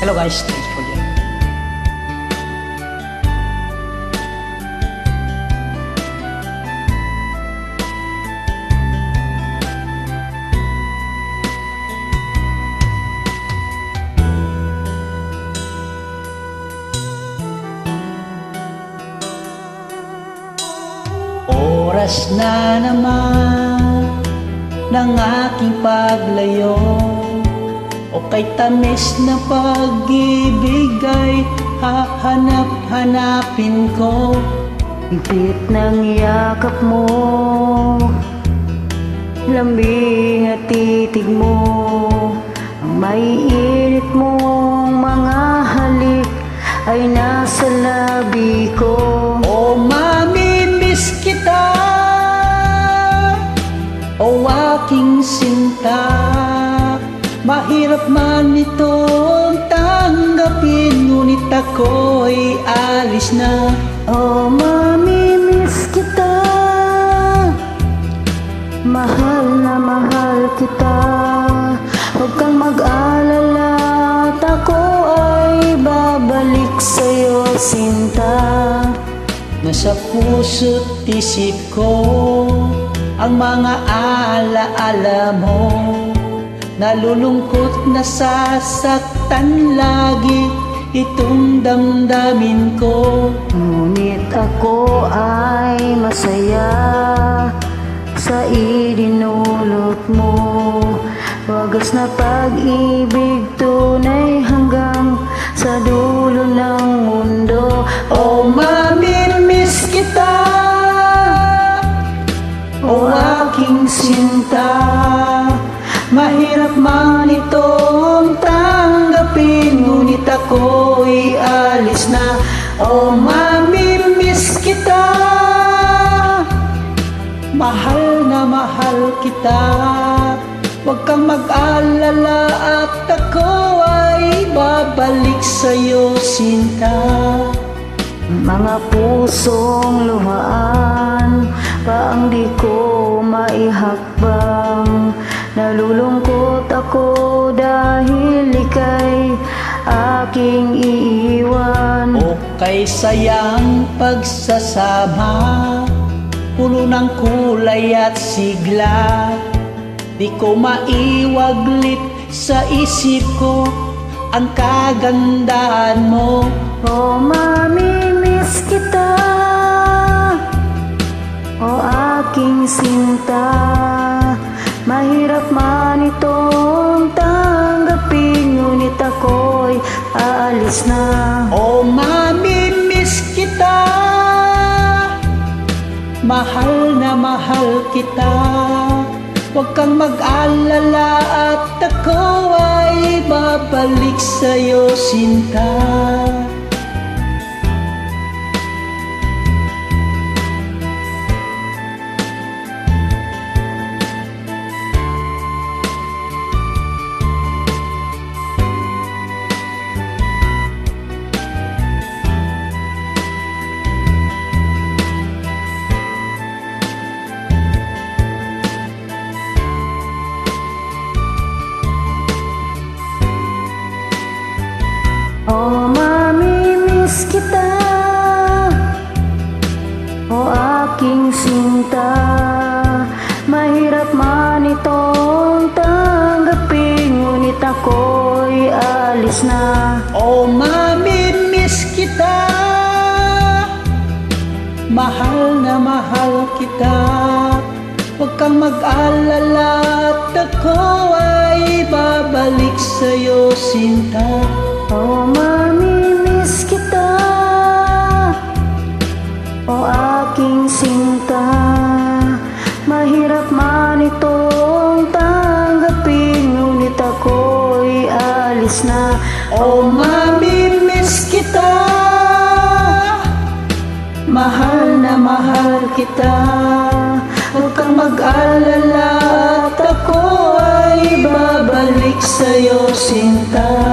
Hello guys, thanks for joining. Oras na naman ng aking paglayo, o kay tamis na pag-ibig ay hahanap-hanapin ko. Higpit ng yakap mo, lambing at titig mo, ang maiinit mong mga halik ay nasa labi ko. O mamimiss kita, o aking sinta, mahirap man itong tanggapin, ngunit ako'y alis na. Oh, mamimiss kita, mahal na mahal kita. Huwag kang mag-alala at ako ay babalik sa'yo, sinta. Nasa puso't isip ko ang mga alaala mo, nalulungkot, nasasaktan lagi itong damdamin ko. Ngunit ako ay masaya sa idinulot mo. Wagas na pag-ibig, tunay hanggang sa dulo ng mundo. O mamimiss kita, o aking sinta, mahirap man itong tanggapin, ngunit ako'y alis na. O mamimiss kita, mahal na mahal kita. Huwag kang mag-alala at ako ay babalik sa'yo, sinta. Mga pusong luhaan pa ang di ko maihakbang. Nalulungkot ako dahil ika'y aking iiwan. O kay sayang pagsasama, puno ng kulay at sigla, di ko maiwaglit sa isip ko ang kagandahan mo. O mamimiss kita, o aking sinta, mahirap man itong tanggapin, ngunit ako'y aalis na. O mamimiss kita, mahal na mahal kita. Huwag kang mag-alala at ako ay babalik sa'yo, sinta. O mamimiss kita, o aking sinta, mahirap man itong tanggapin, ngunit ako'y alis na. O mamimiss kita, mahal na mahal kita. Huwag kang mag-alala at ako ay babalik sa'yo, sinta. O mamimiss kita, o aking sinta, mahirap man itong tanggapin, ngunit ako'y alis na. O mamimiss kita, mahal na mahal kita. Huwag kang mag-alala at ako ay babalik sa'yo, sinta.